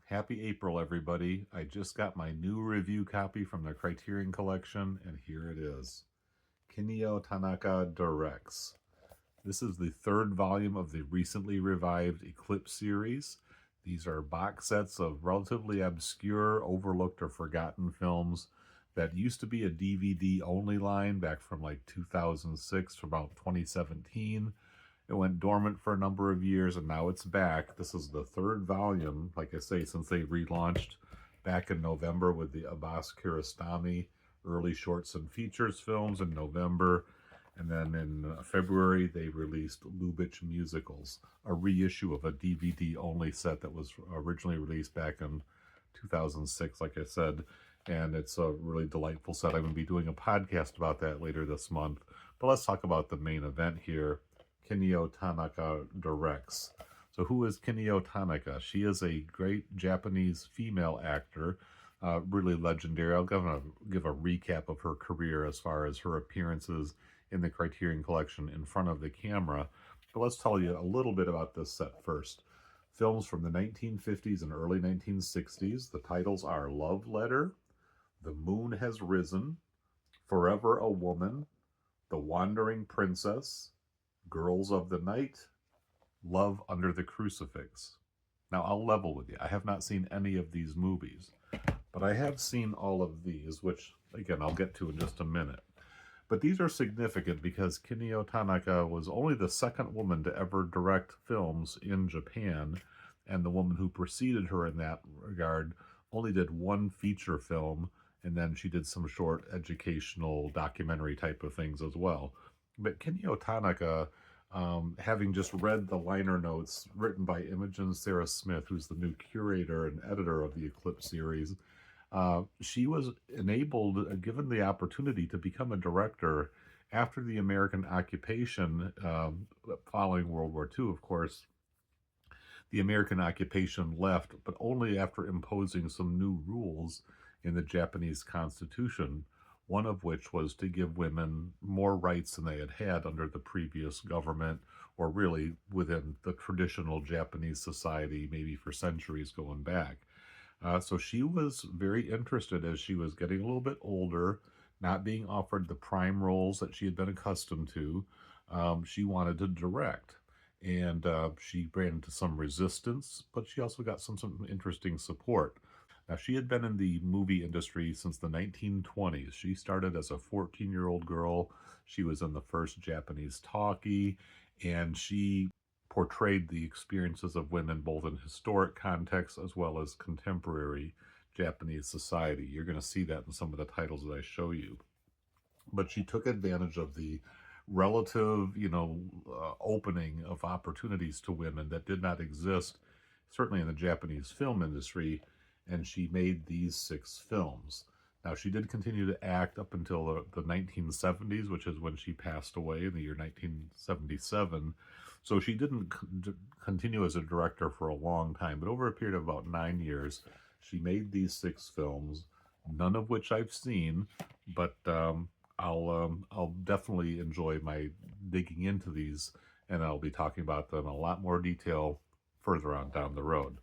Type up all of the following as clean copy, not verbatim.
Happy April, everybody. I just got my new review copy from the Criterion Collection, and here it is. Kinuyo Tanaka directs. This is the third volume of the recently revived Eclipse series. These are box sets of relatively obscure, overlooked, or forgotten films that used to be a DVD only line back from like 2006 to about 2017. It went dormant for a number of years and now it's back. This is the third volume, like I say, since they relaunched back in November with the Abbas Kiarostami early shorts and features films in November. And then in February, they released Lubitsch Musicals, a reissue of a DVD only set that was originally released back in 2006, like I said. And it's a really delightful set. I'm going to be doing a podcast about that later this month. But let's talk about the main event here. Kinuyo Tanaka directs. So, who is Kinuyo Tanaka? She is a great Japanese female actor, really legendary. I'll give a recap of her career as far as her appearances in the Criterion Collection in front of the camera. But let's tell you a little bit about this set first. Films from the 1950s and early 1960s. The titles are Love Letter, The Moon Has Risen, Forever a Woman, The Wandering Princess, Girls of the Night, Love Under the Crucifix. Now, I'll level with you. I have not seen any of these movies, but I have seen all of these, which, again, I'll get to in just a minute. But these are significant because Kinuyo Tanaka was only the second woman to ever direct films in Japan, and the woman who preceded her in that regard only did one feature film, and then she did some short educational documentary type of things as well. But Kinuyo Tanaka, having just read the liner notes written by Imogen Sarah Smith, who's the new curator and editor of the Eclipse series, she was enabled, given the opportunity to become a director after the American occupation, following World War II, of course. The American occupation left, but only after imposing some new rules in the Japanese constitution, one of which was to give women more rights than they had had under the previous government, or really within the traditional Japanese society, maybe for centuries going back. So she was very interested as she was getting a little bit older, not being offered the prime roles that she had been accustomed to. She wanted to direct. And she ran into some resistance, but she also got some interesting support. Now, she had been in the movie industry since the 1920s. She started as a 14-year-old girl. She was in the first Japanese talkie, and she portrayed the experiences of women both in historic context as well as contemporary Japanese society. You're going to see that in some of the titles that I show you. But she took advantage of the relative, opening of opportunities to women that did not exist, certainly in the Japanese film industry, and she made these 6 films. Now, she did continue to act up until the 1970s, which is when she passed away in the year 1977. So she didn't continue as a director for a long time, but over a period of about 9 years, she made these 6 films, none of which I've seen, but I'll definitely enjoy my digging into these, and I'll be talking about them in a lot more detail further on down the road.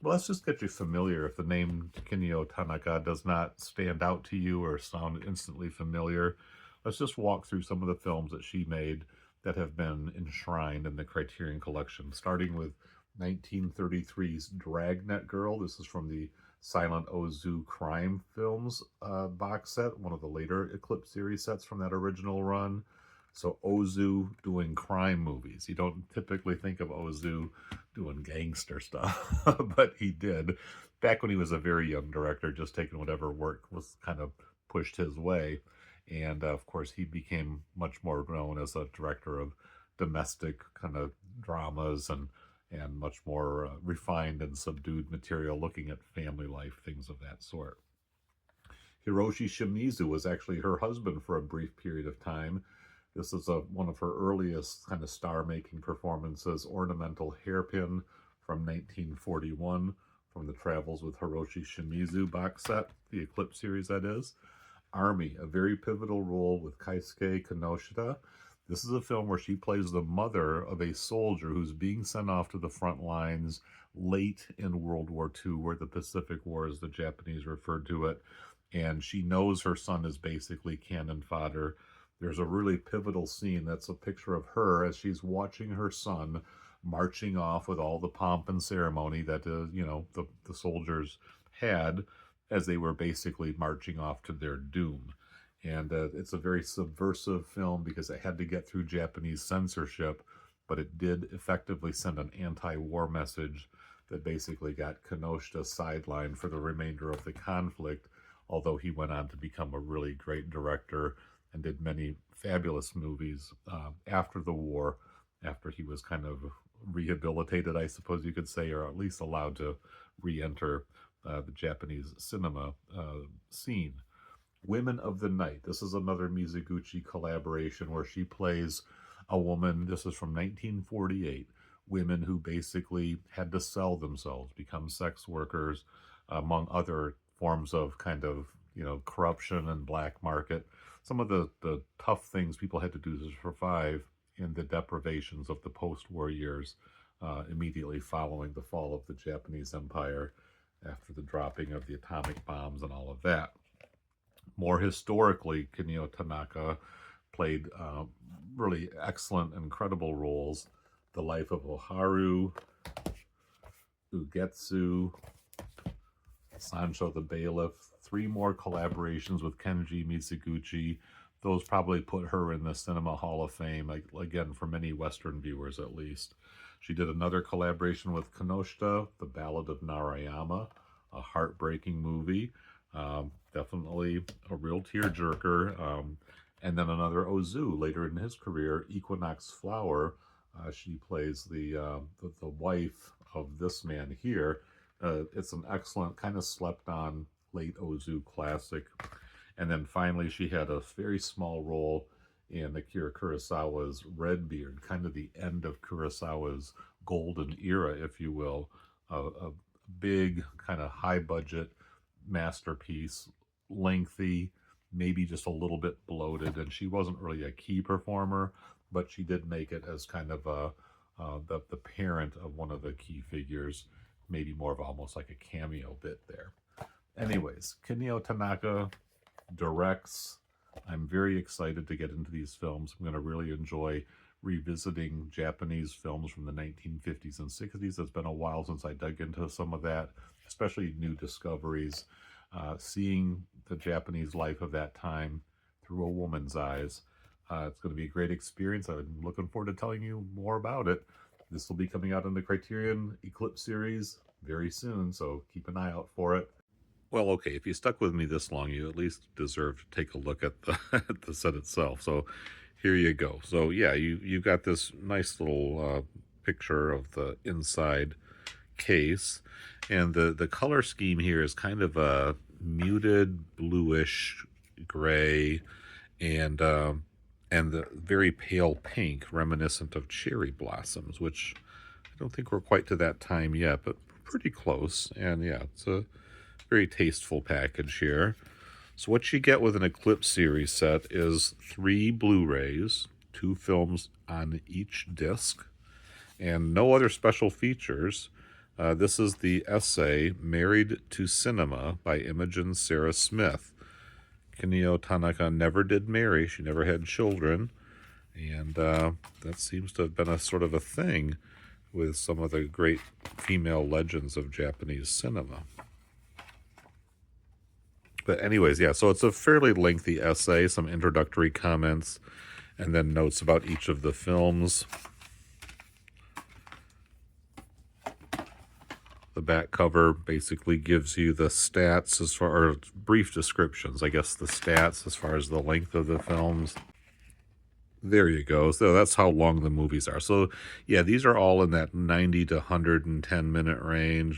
Well, let's just get you familiar. If the name Kinuyo Tanaka does not stand out to you or sound instantly familiar, let's just walk through some of the films that she made that have been enshrined in the Criterion Collection, starting with 1933's Dragnet Girl. This is from the Silent Ozu crime films box set, one of the later Eclipse series sets from that original run. So Ozu doing crime movies. You don't typically think of Ozu doing gangster stuff, but he did. Back when he was a very young director, just taking whatever work was kind of pushed his way. And of course, he became much more known as a director of domestic kind of dramas and much more refined and subdued material, looking at family life, things of that sort. Hiroshi Shimizu was actually her husband for a brief period of time. This is one of her earliest kind of star-making performances, Ornamental Hairpin from 1941, from the Travels with Hiroshi Shimizu box set, the Eclipse series that is. Army, a very pivotal role with Keisuke Kinoshita. This is a film where she plays the mother of a soldier who's being sent off to the front lines late in World War II, where the Pacific War, as the Japanese referred to it, and she knows her son is basically cannon fodder. There's a really pivotal scene that's a picture of her as she's watching her son marching off with all the pomp and ceremony that the soldiers had as they were basically marching off to their doom. And it's a very subversive film because it had to get through Japanese censorship, but it did effectively send an anti-war message that basically got Kinoshita sidelined for the remainder of the conflict, although he went on to become a really great director and did many fabulous movies after the war, after he was kind of rehabilitated, I suppose you could say, or at least allowed to re-enter the Japanese cinema scene. Women of the Night. This is another Mizoguchi collaboration where she plays a woman. This is from 1948. Women who basically had to sell themselves, become sex workers, among other forms of kind of, corruption and black market. Some of the tough things people had to do to survive in the deprivations of the post-war years immediately following the fall of the Japanese Empire after the dropping of the atomic bombs and all of that. More historically, Kinuyo Tanaka played really excellent, incredible roles. The Life of Oharu, Ugetsu, Sancho the Bailiff. 3 more collaborations with Kenji Mizoguchi. Those probably put her in the Cinema Hall of Fame, again, for many Western viewers at least. She did another collaboration with Kinoshita, The Ballad of Narayama, a heartbreaking movie. Definitely a real tearjerker. And then another Ozu later in his career, Equinox Flower. She plays the wife of this man here. It's an excellent, kind of slept on late Ozu classic. And then finally, she had a very small role in Akira Kurosawa's Redbeard, kind of the end of Kurosawa's golden era, if you will. A big, kind of high budget masterpiece, lengthy, maybe just a little bit bloated, and she wasn't really a key performer, but she did make it as kind of the parent of one of the key figures, maybe more of almost like a cameo bit there. Anyways, Kinuyo Tanaka directs. I'm very excited to get into these films. I'm going to really enjoy revisiting Japanese films from the 1950s and 60s. It's been a while since I dug into some of that, especially new discoveries. Seeing the Japanese life of that time through a woman's eyes. It's going to be a great experience. I'm looking forward to telling you more about it. This will be coming out in the Criterion Eclipse Series very soon, so keep an eye out for it. Well, okay, if you stuck with me this long, you at least deserve to take a look at the, at the set itself. So here you go. So yeah, you got this nice little picture of the inside case, and the color scheme here is kind of a muted bluish gray and the very pale pink, reminiscent of cherry blossoms, which I don't think we're quite to that time yet, but pretty close. And yeah, it's a very tasteful package here. So what you get with an Eclipse Series set is 3 Blu-rays, 2 films on each disc, and no other special features. This is the essay Married to Cinema by Imogen Sarah Smith. Kinuyo Tanaka never did marry. She never had children. And that seems to have been a sort of a thing with some of the great female legends of Japanese cinema. But anyways, yeah, so it's a fairly lengthy essay, some introductory comments, and then notes about each of the films. The back cover basically gives you the stats as far as brief descriptions, I guess the stats as far as the length of the films. There you go. So that's how long the movies are. So yeah, these are all in that 90 to 110 minute range.